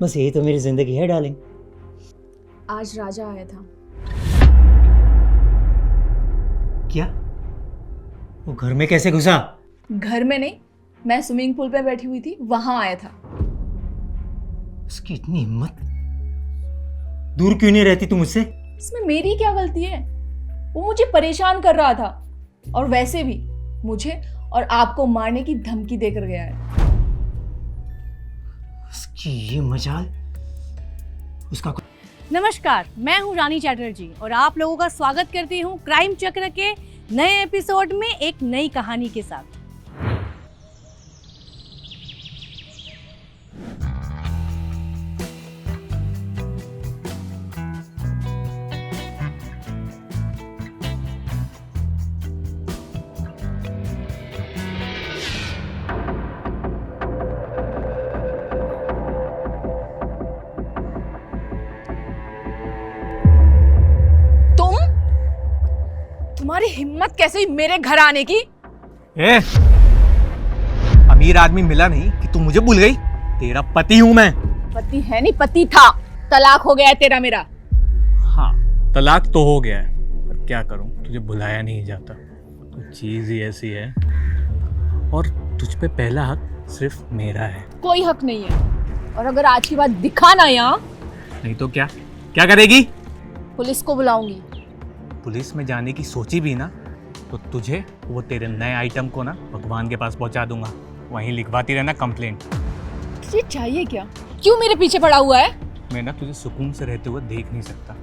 बस यही तो मेरी जिंदगी है डार्लिंग। आज राजा आया था। क्या? वो घर में कैसे घुसा? घर में नहीं, मैं स्विमिंग पूल पे बैठी हुई थी, वहां आया था। उसकी इतनी हिम्मत! दूर क्यों नहीं रहती तू मुझसे? इसमें मेरी क्या गलती है? वो मुझे परेशान कर रहा था और वैसे भी मुझे और आपको मारने की धमकी देकर गया है। उसकी ये मजाल! उसका नमस्कार, मैं हूं रानी चैटर्जी और आप लोगों का स्वागत करती हूं क्राइम चक्र के नए एपिसोड में एक नई कहानी के साथ। तुम्हारी हिम्मत कैसे हुई मेरे घर आने की? अमीर आदमी मिला नहीं कि तू मुझे भूल गई। तेरा पति हूं मैं। पति है नहीं, पति था। तलाक हो गया है तेरा मेरा। हाँ, तलाक तो हो गया है, पर क्या करूं, तुझे भुलाया नहीं जाता। तो चीज ही ऐसी है और तुझ पे पहला हक सिर्फ मेरा है। कोई हक नहीं है, और अगर आज की बात दिखाना यहाँ, नहीं तो क्या क्या करेगी? पुलिस को बुलाऊंगी। पुलिस में जाने की सोची भी ना तो तुझे वो तेरे नए आइटम को ना भगवान के पास पहुंचा दूंगा। वहीं लिखवाती रहना कंप्लेंट। तुझे चाहिए क्या? क्यों मेरे पीछे पड़ा हुआ है? मैं ना तुझे सुकून से रहते हुए देख नहीं सकता,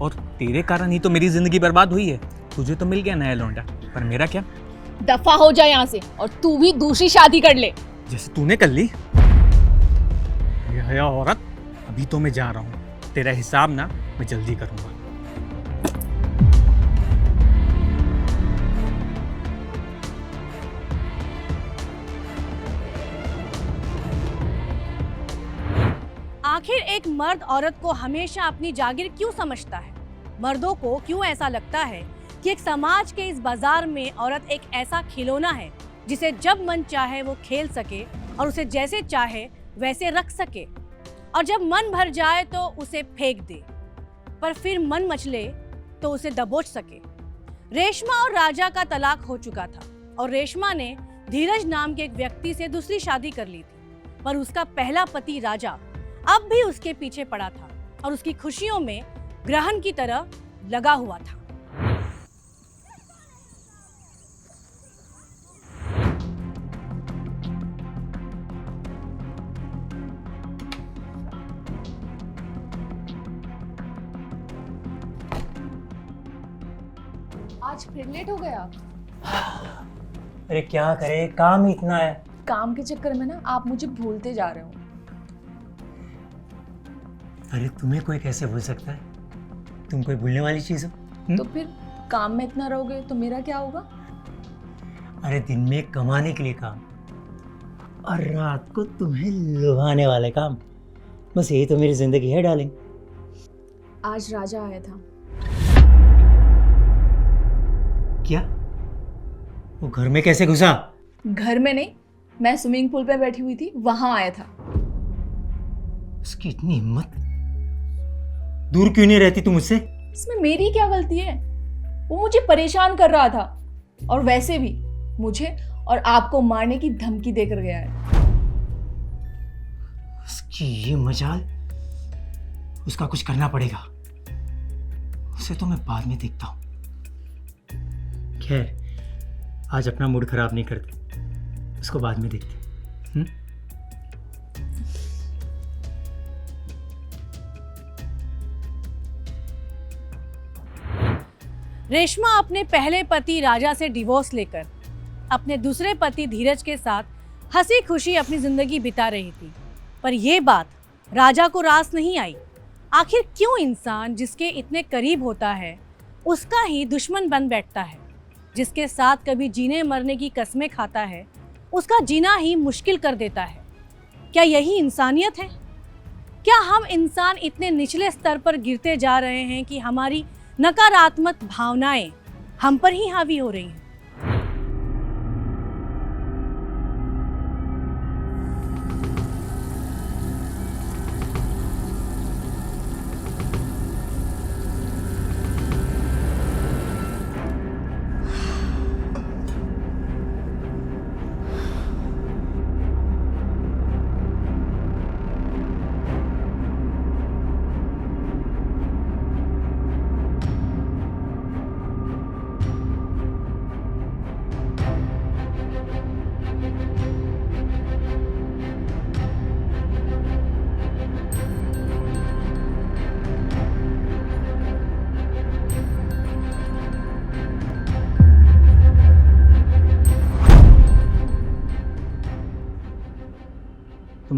और तेरे कारण ही तो मेरी जिंदगी बर्बाद हुई है। तुझे तो मिल गया नया लौंडा, पर मेरा क्या? दफा हो जाए यहाँ से, और तू भी दूसरी शादी कर ले जैसे तूने कर ली। ये औरत, अभी तो मैं जा रहा हूँ। तेरा हिसाब ना मैं जल्दी करूंगा। आखिर एक मर्द औरत को हमेशा अपनी जागीर क्यों समझता है? मर्दों को क्यों ऐसा लगता है कि एक समाज के इस बाजार में औरत एक ऐसा खिलौना है जिसे जब मन चाहे वो खेल सके और उसे जैसे चाहे वैसे रख सके, और जब मन भर जाए तो उसे फेंक दे, पर फिर मन मचले तो उसे दबोच सके। रेशमा और राजा का तलाक हो चुका था और रेशमा ने धीरज नाम के एक व्यक्ति से दूसरी शादी कर ली थी, पर उसका पहला पति राजा अब भी उसके पीछे पड़ा था और उसकी खुशियों में ग्रहण की तरह लगा हुआ था। आज फिर लेट हो गया। अरे क्या करे, काम ही इतना है। काम के चक्कर में ना आप मुझे भूलते जा रहे हो। अरे तुम्हें कोई कैसे भूल सकता है? तुम कोई भूलने वाली चीज हो? तो फिर काम में इतना रहोगे तो मेरा क्या होगा? अरे दिन में कमाने के लिए काम, और रात को तुम्हें लुभाने वाले काम। बस यही तो मेरी जिंदगी है डार्लिंग। आज राजा आया था। क्या? वो घर में कैसे घुसा? घर में नहीं, मैं स्विमिंग पूल पे बैठी हुई थी, वहां आया था। उसकी इतनी हिम्मत! दूर क्यों नहीं रहती तू मुझसे? इसमें मेरी क्या गलती है? वो मुझे परेशान कर रहा था और वैसे भी मुझे और आपको मारने की धमकी देकर गया है। उसकी ये मजाल! उसका कुछ करना पड़ेगा। उसे तो मैं बाद में देखता हूँ। खैर, आज अपना मूड खराब नहीं करते, उसको बाद में देखते। रेशमा अपने पहले पति राजा से डिवोर्स लेकर अपने दूसरे पति धीरज के साथ हंसी खुशी अपनी जिंदगी बिता रही थी, पर यह बात राजा को रास नहीं आई। आखिर क्यों इंसान जिसके इतने करीब होता है उसका ही दुश्मन बन बैठता है? जिसके साथ कभी जीने मरने की कस्में खाता है उसका जीना ही मुश्किल कर देता है। क्या यही इंसानियत है? क्या हम इंसान इतने निचले स्तर पर गिरते जा रहे हैं कि हमारी नकारात्मक भावनाएं हम पर ही हावी हो रही हैं?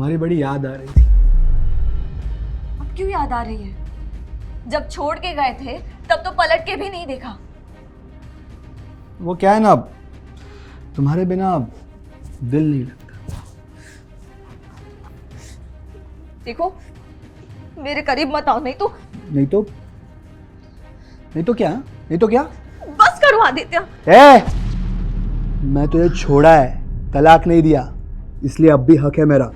तुम्हारी बड़ी याद आ रही थी। अब क्यों याद आ रही है? जब छोड़ के गए थे तब तो पलट के भी नहीं देखा। वो क्या है ना, तुम्हारे बिना दिल नहीं लगता। देखो, मेरे करीब मत आओ, नहीं तो क्या? बस करो आदित्य। मैं तुझे छोड़ा है, तलाक नहीं दिया, इसलिए अब भी हक है मेरा।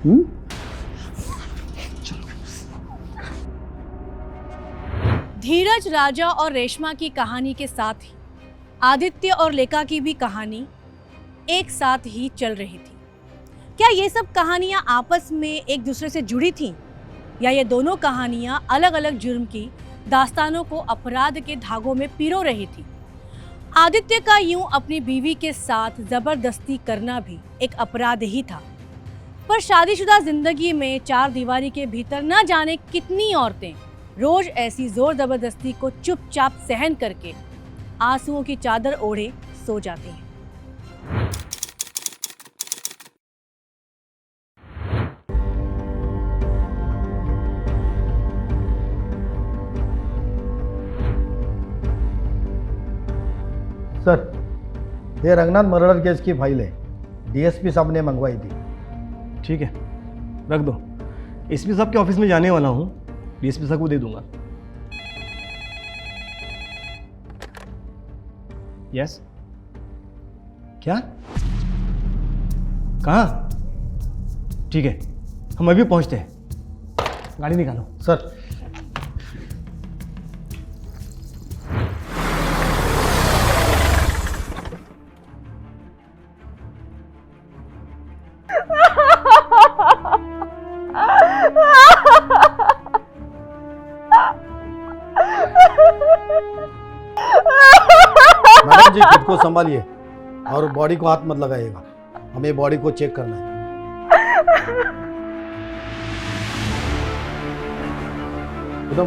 धीरज, राजा और रेशमा की कहानी के साथ ही आदित्य और लेका की भी कहानी एक साथ ही चल रही थी। क्या ये सब कहानियां आपस में एक दूसरे से जुड़ी थीं, या ये दोनों कहानियां अलग अलग जुर्म की दास्तानों को अपराध के धागों में पिरो रही थी? आदित्य का यूं अपनी बीवी के साथ जबरदस्ती करना भी एक अपराध ही था, पर शादीशुदा जिंदगी में चार दीवारी के भीतर न जाने कितनी औरतें रोज ऐसी जोर जबरदस्ती को चुपचाप सहन करके आंसुओं की चादर ओढ़े सो जाती हैं। सर, ये रंगनाथ मर्डर केस की फाइल है, डीएसपी साहब ने मंगवाई थी। ठीक है, रख दो। एसपी साहब के ऑफिस में जाने वाला हूँ, डीएसपी साहब को दे दूंगा। यस? क्या? कहाँ? ठीक है, हम अभी पहुँचते हैं। गाड़ी निकालो। सर, मैडम जी खुद को संभालिए और बॉडी को हाथ मत लगाइएगा, हमें बॉडी को चेक करना है। एकदम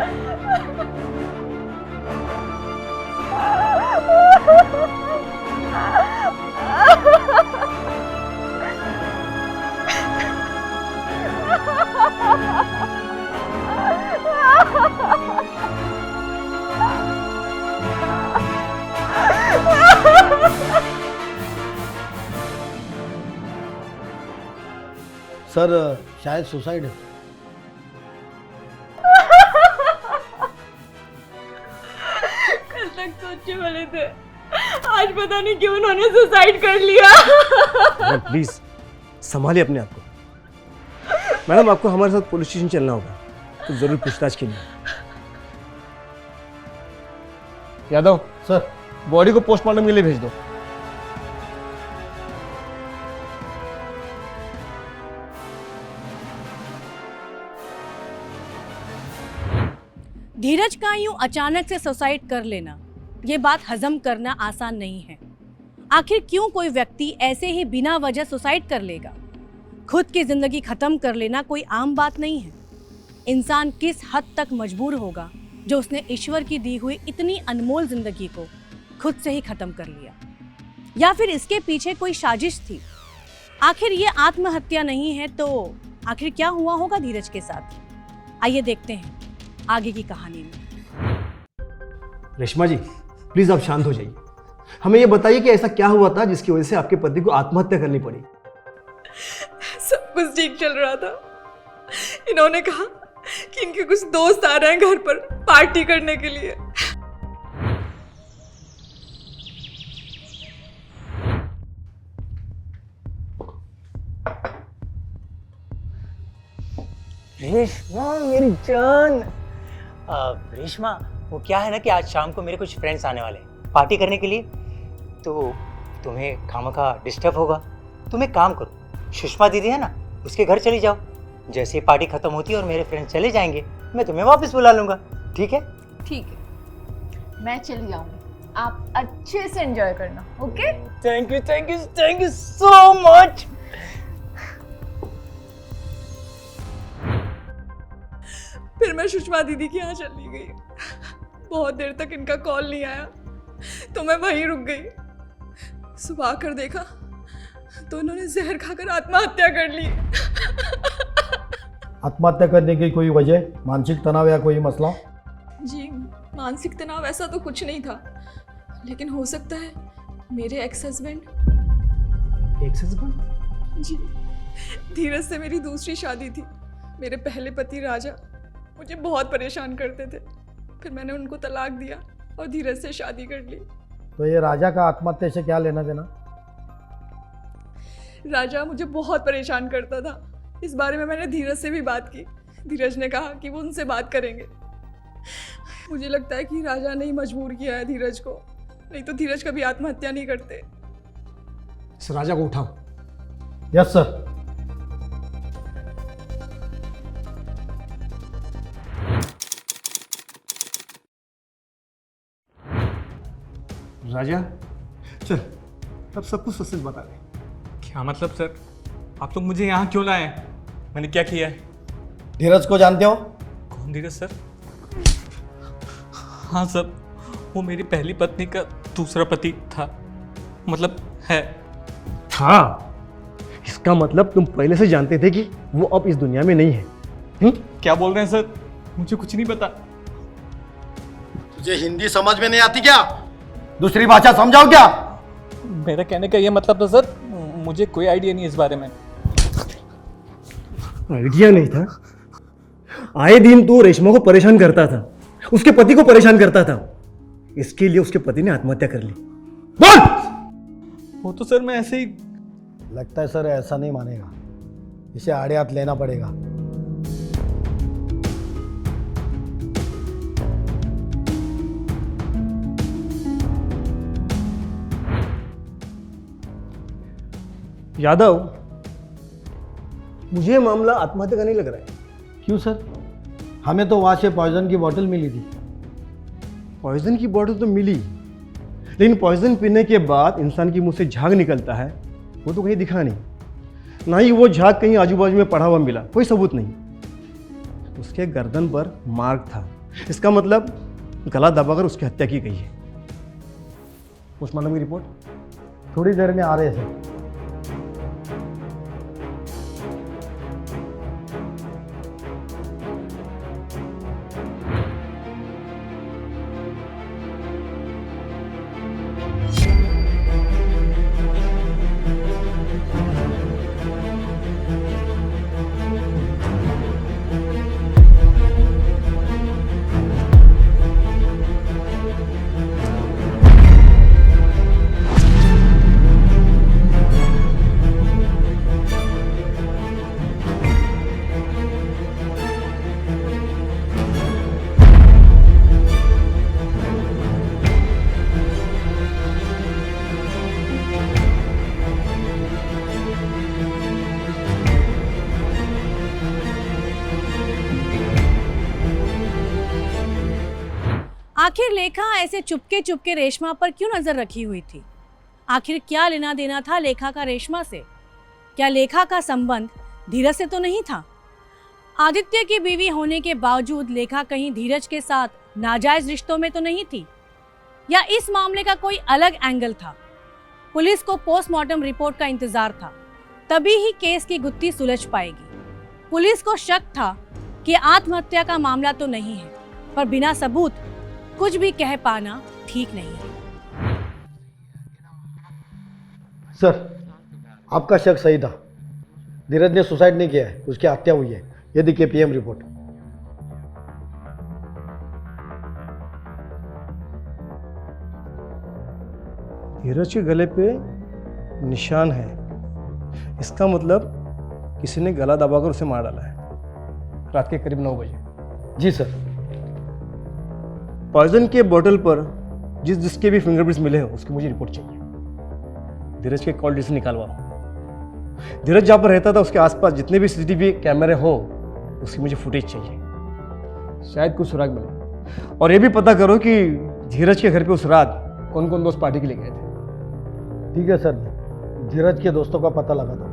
सर, शायद सुसाइड है। कल तक सोचे वाले थे, आज पता नहीं क्यों उन्होंने सुसाइड कर लिया। प्लीज संभालिए अपने आप को। मैडम, आपको हमारे साथ पुलिस स्टेशन चलना होगा, तो जरूर पूछताछ के लिए। यादव सर, बॉडी को पोस्टमार्टम के लिए भेज दो। धीरज का यूं अचानक से सुसाइड कर लेना, ये बात हजम करना आसान नहीं है। आखिर क्यों कोई व्यक्ति ऐसे ही बिना वजह सुसाइड कर लेगा? खुद की जिंदगी खत्म कर लेना कोई आम बात नहीं है। इंसान किस हद तक मजबूर होगा जो उसने ईश्वर की दी हुई इतनी अनमोल जिंदगी को खुद से ही खत्म कर लिया? या फिर इसके पीछे कोई साजिश थी? आखिर ये आत्महत्या नहीं है तो आखिर क्या हुआ होगा धीरज के साथ? आइए देखते हैं आगे की कहानी में। रेशमा जी, प्लीज आप शांत हो जाइए। हमें ये बताइए कि ऐसा क्या हुआ था जिसकी वजह से आपके पति को आत्महत्या करनी पड़ी? सब कुछ ठीक चल रहा था। इन्होंने कहा कि इनके कुछ दोस्त आ रहे हैं घर पर पार्टी करने के लिए। रेशमा मेरी जान। रेशमा, वो क्या है ना कि आज शाम को मेरे कुछ फ्रेंड्स आने वाले हैं पार्टी करने के लिए, तो तुम्हें खामखा डिस्टर्ब होगा। तुम एक काम करो, सुषमा दीदी है ना, उसके घर चली जाओ। जैसे ही पार्टी खत्म होती है और मेरे फ्रेंड्स चले जाएंगे, मैं तुम्हें वापस बुला लूंगा। ठीक है? ठीक है, मैं चली जाऊंगी, आप अच्छे से एंजॉय करना। Okay? Thank you thank you thank you so much. फिर मैं सुषमा दीदी के यहाँ चली गई। बहुत देर तक इनका कॉल नहीं आया तो मैं वहीं रुक गई। सुबह आकर देखा तो उन्होंने जहर खाकर आत्महत्या कर ली। आत्महत्या करने की कोई वजह, मानसिक तनाव या कोई मसला? जी, मानसिक तनाव ऐसा तो कुछ नहीं था, लेकिन हो सकता है मेरे एक्स हस्बैंड। Ex husband? जी, धीरज से मेरी दूसरी शादी थी। मेरे पहले पति राजा मुझे बहुत परेशान करते थे, फिर मैंने उनको तलाक दिया और धीरज से शादी कर ली। तो ये राजा का आत्महत्या से क्या लेना देना? राजा मुझे बहुत परेशान करता था। इस बारे में मैंने धीरज से भी बात की। धीरज ने कहा कि वो उनसे बात करेंगे। मुझे लगता है कि राजा ने ही मजबूर किया है धीरज को, नहीं तो धीरज कभी आत्महत्या नहीं करते। इस राजा को उठाओ। Yes sir. राजा चल, अब सब कुछ सच बता दे। क्या मतलब सर? आप लोग मुझे यहाँ क्यों लाए हैं? मैंने क्या किया है? धीरज को जानते हो? कौन धीरज सर? हाँ सर, वो मेरी पहली पत्नी का दूसरा पति था, मतलब है। था? इसका मतलब तुम पहले से जानते थे कि वो अब इस दुनिया में नहीं है? क्या बोल रहे हैं सर? मुझे कुछ नहीं पता। तुझे हिंदी समझ में नहीं आती क्या? दूसरी भाषा समझाओ क्या? मेरा कहने का ये मतलब था सर, मुझे कोई आइडिया नहीं इस बारे में। आइडिया नहीं था? आए दिन तू रेशमा को परेशान करता था, उसके पति को परेशान करता था, इसके लिए उसके पति ने आत्महत्या कर ली। बोल! वो तो सर मैं ऐसे ही। लगता है सर ऐसा नहीं मानेगा, इसे आड़े हाथ लेना पड़ेगा। यादव, मुझे ये मामला आत्महत्या का नहीं लग रहा है। क्यों सर? हमें तो वहाँ से पॉइजन की बोतल मिली थी। पॉइजन की बॉटल तो मिली, लेकिन पॉइजन पीने के बाद इंसान के मुंह से झाग निकलता है, वो तो कहीं दिखा नहीं। ना ही वो झाग कहीं आजू बाजू में पड़ा हुआ मिला, कोई सबूत नहीं। उसके गर्दन पर मार्क था, इसका मतलब गला दबाकर उसकी हत्या की गई है। पोस्टमार्टम की रिपोर्ट थोड़ी देर में आ रहे थे। आखिर लेखा ऐसे चुपके चुपके रेशमा पर क्यों नजर रखी हुई थी? आखिर क्या लेना देना था लेखा का रेशमा से? क्या लेखा का संबंध धीरज से तो नहीं था? आदित्य की बीवी होने के बावजूद लेखा कहीं धीरज के साथ नाजायज रिश्तों में तो नहीं थी? या इस मामले का कोई अलग एंगल था? पुलिस को पोस्टमार्टम रिपोर्ट का इंतजार था, तभी ही केस की गुत्थी सुलझ पाएगी। पुलिस को शक था कि आत्महत्या का मामला तो नहीं है, पर बिना सबूत कुछ भी कह पाना ठीक नहीं है। सर, आपका शक सही था। धीरज ने सुसाइड नहीं किया है, उसकी हत्या हुई है। ये देखिए पीएम रिपोर्ट। धीरज के गले पे निशान है, इसका मतलब किसी ने गला दबाकर उसे मार डाला है। रात के करीब 9 बजे। जी सर। पॉइजन के बोतल पर जिसके भी फिंगरप्रिंट्स मिले हैं उसकी मुझे रिपोर्ट चाहिए। धीरज के कॉल डिटेल्स निकालवाओ। धीरज जहाँ पर रहता था उसके आसपास जितने भी सीसीटीवी कैमरे हो उसकी मुझे फुटेज चाहिए, शायद कुछ सुराग मिले। और ये भी पता करो कि धीरज के घर पे उस रात कौन कौन दोस्त पार्टी के लिए गए थे। ठीक है सर, धीरज के दोस्तों का पता लगा दो।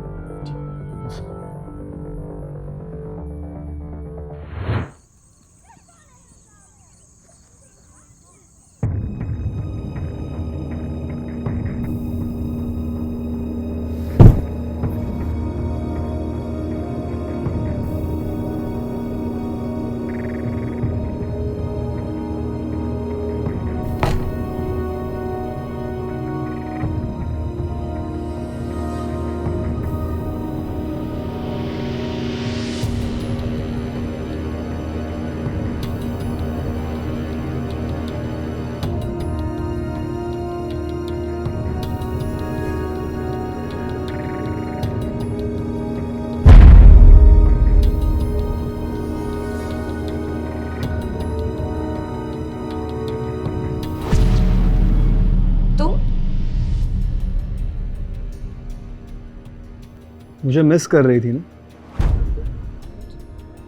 मुझे मिस कर रही थी ना?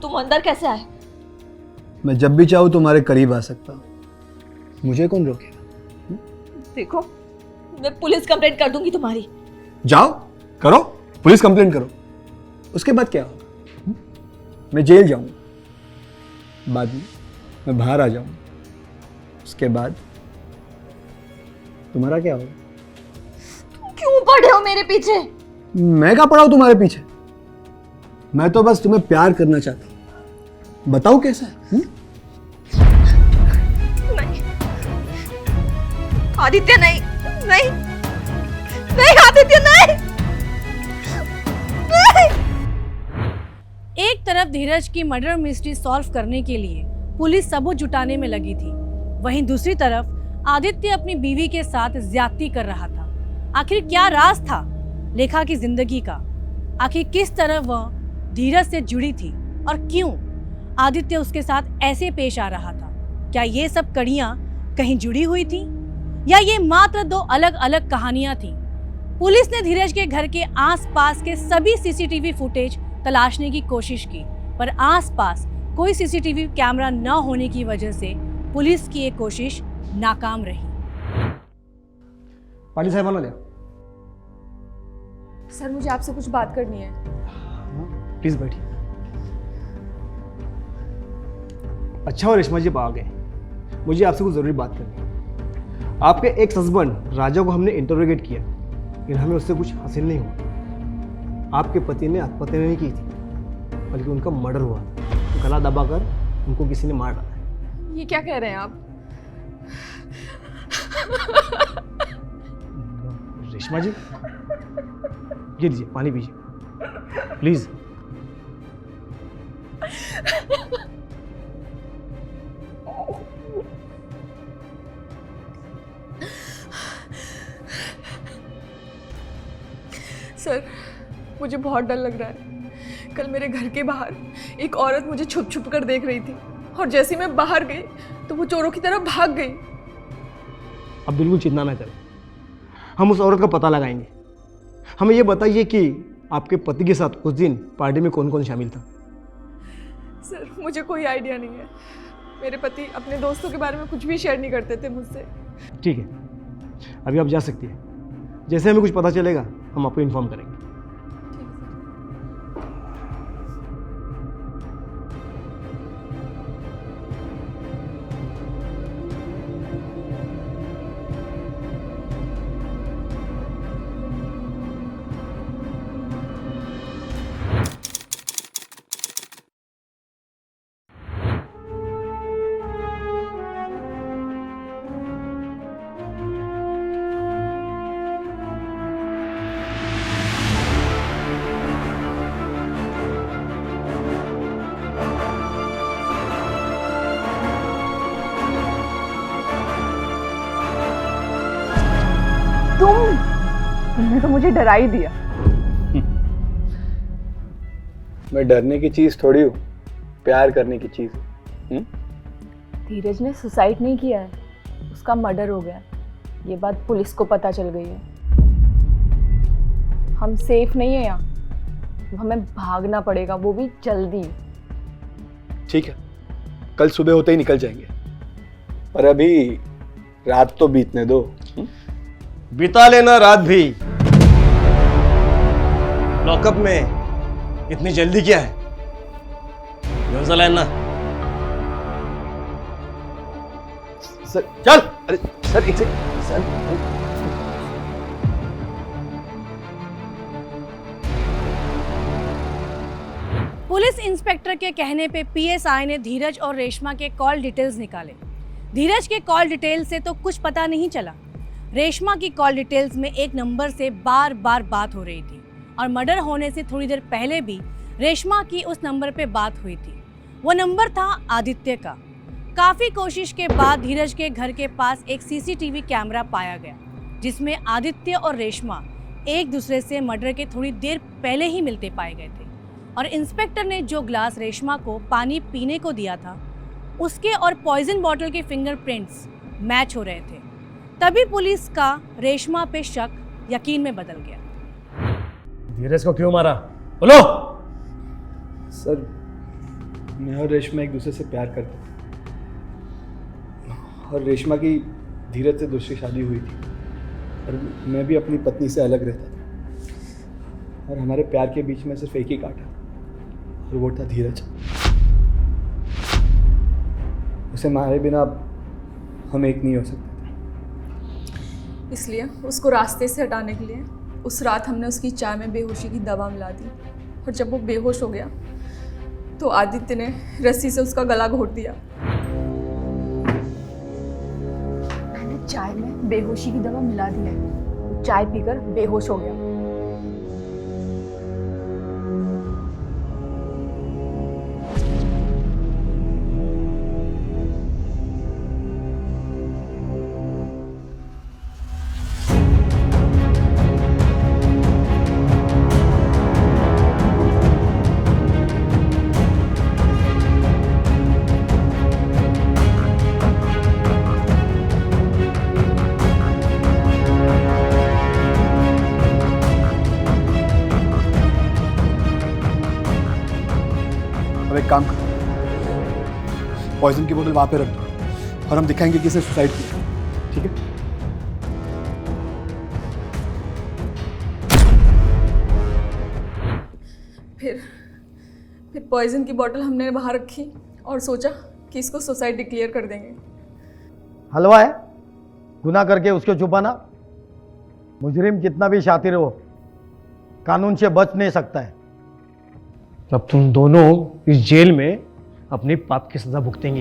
तुम अंदर कैसे आए? मैं जब भी चाहूँ तुम्हारे करीब आ सकता हूँ, मुझे कौन रोकेगा? देखो, मैं पुलिस कंप्लेंट कर दूंगी तुम्हारी। जाओ करो, पुलिस कंप्लेंट करो। उसके बाद क्या होगा? मैं जेल जाऊंगा, बाद में मैं बाहर आ जाऊंगा, उसके बाद तुम्हारा क्या होगा? क्यों पड़े हो मेरे पीछे? मैं क्या पड़ा हूं तुम्हारे पीछे? मैं तो बस तुम्हें प्यार करना चाहता हूं, बताओ कैसा है? नहीं आदित्य, नहीं नहीं नहीं आदित्य, नहीं नहीं। एक तरफ धीरज की मर्डर मिस्ट्री सॉल्व करने के लिए पुलिस सबूत जुटाने में लगी थी, वहीं दूसरी तरफ आदित्य अपनी बीवी के साथ ज्यादती कर रहा था। आखिर क्या राज था लेखा की जिंदगी का? आखिर किस तरह वह धीरज से जुड़ी थी और क्यों आदित्य उसके साथ ऐसे पेश आ रहा था? क्या ये सब कड़ियां कहीं जुड़ी हुई थी या ये मात्र दो अलग अलग कहानियां थी? पुलिस ने धीरज के घर के आसपास के सभी सीसीटीवी फुटेज तलाशने की कोशिश की, पर आसपास कोई सीसीटीवी कैमरा न होने की वजह से पुलिस की ये कोशिश नाकाम रही। पाटिल साहब आना सर, मुझे आपसे कुछ बात करनी है। प्लीज बैठिए। अच्छा और रेशमा जी आप आ गए, मुझे आपसे कुछ जरूरी बात करनी है। आपके एक्स हस्बैंड राजा को हमने इंटरोगेट किया, लेकिन हमें उससे कुछ हासिल नहीं हुआ। आपके पति ने आत्महत्या नहीं की थी, बल्कि उनका मर्डर हुआ, गला दबाकर उनको किसी ने मार डाला है। ये क्या कह रहे हैं आप? रेशमा जी, ये लीजिए पानी पीजिए प्लीज। सर, मुझे बहुत डर लग रहा है। कल मेरे घर के बाहर एक औरत मुझे छुप छुप कर देख रही थी और जैसे ही मैं बाहर गई तो वो चोरों की तरह भाग गई। अब बिल्कुल चिंता ना करें, हम उस औरत का पता लगाएंगे। हमें ये बताइए कि आपके पति के साथ उस दिन पार्टी में कौन कौन शामिल था? सर, मुझे कोई आइडिया नहीं है। मेरे पति अपने दोस्तों के बारे में कुछ भी शेयर नहीं करते थे मुझसे। ठीक है, अभी आप जा सकती हैं। जैसे हमें कुछ पता चलेगा हम आपको इन्फॉर्म करेंगे। तुमने तो मुझे डरा ही दिया। मैं डरने की चीज थोड़ी हूँ, प्यार करने की चीज हूँ। धीरज ने सुसाइड नहीं किया है, उसका मर्डर हो गया। ये बात पुलिस को पता चल गई है। हम सेफ नहीं है यहाँ, हमें भागना पड़ेगा, वो भी जल्दी। ठीक है, कल सुबह होते ही निकल जाएंगे, पर अभी रात तो बीतने दो। बिता लेना रात भी। लॉकअप में इतनी जल्दी क्या है? ना सर चल। अरे सर, एक सेकंड सर। पुलिस इंस्पेक्टर के कहने पे पीएसआई ने धीरज और रेशमा के कॉल डिटेल्स निकाले। धीरज के कॉल डिटेल से तो कुछ पता नहीं चला। रेशमा की कॉल डिटेल्स में एक नंबर से बार बार बात हो रही थी और मर्डर होने से थोड़ी देर पहले भी रेशमा की उस नंबर पे बात हुई थी। वो नंबर था आदित्य का। काफी कोशिश के बाद धीरज के घर के पास एक सीसीटीवी कैमरा पाया गया, जिसमें आदित्य और रेशमा एक दूसरे से मर्डर के थोड़ी देर पहले ही मिलते पाए गए थे। और इंस्पेक्टर ने जो ग्लास रेशमा को पानी पीने को दिया था, उसके और पॉइजन बॉटल के फिंगरप्रिंट्स मैच हो रहे थे। तभी पुलिस का रेशमा पे शक यकीन में बदल गया। धीरज को क्यों मारा? बोलो। सर, मैं और रेशमा एक दूसरे से प्यार करते थे और रेशमा की धीरज से दूसरी शादी हुई थी और मैं भी अपनी पत्नी से अलग रहता था और हमारे प्यार के बीच में सिर्फ एक ही कांटा और वो था धीरज। उसे मारे बिना हम एक नहीं हो सकते थे। इसलिए उसको रास्ते से हटाने के लिए उस रात हमने उसकी चाय में बेहोशी की दवा मिला दी और जब वो बेहोश हो गया तो आदित्य ने रस्सी से उसका गला घोट दिया। मैंने चाय में बेहोशी की दवा मिला दी है, वो चाय पीकर बेहोश हो गया। अब एक काम करो, पॉइजन की बोतल वहाँ पे रख दो और हम दिखाएंगे कि इसने सुसाइड किया, ठीक है? फिर पॉइजन की बोतल हमने बाहर रखी और सोचा कि इसको सुसाइड डिक्लेयर कर देंगे। हलवा है, गुनाह करके उसको छुपाना। मुजरिम कितना भी शातिर हो, कानून से बच नहीं सकता है। अब तुम दोनों इस जेल में अपने पाप की सजा भुगतेंगे।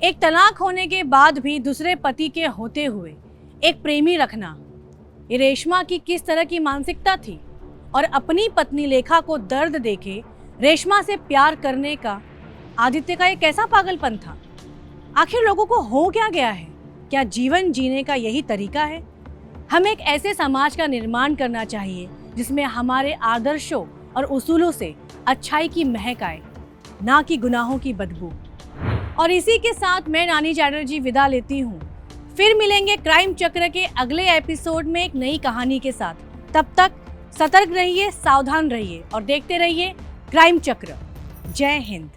एक तलाक होने के बाद भी दूसरे पति के होते हुए एक प्रेमी रखना, ये रेशमा की किस तरह की मानसिकता थी और अपनी पत्नी लेखा को दर्द देके रेशमा से प्यार करने का आदित्य का एक कैसा पागलपन था। आखिर लोगों को हो क्या गया है? क्या जीवन जीने का यही तरीका है? हमें एक ऐसे समाज का निर्माण करना चाहिए जिसमें हमारे आदर्शों और उसूलों से अच्छाई की महक आए, ना कि गुनाहों की बदबू। और इसी के साथ मैं रानी चैटर्जी विदा लेती हूँ। फिर मिलेंगे क्राइम चक्र के अगले एपिसोड में एक नई कहानी के साथ। तब तक सतर्क रहिए, सावधान रहिए और देखते रहिए क्राइम चक्र। जय हिंद।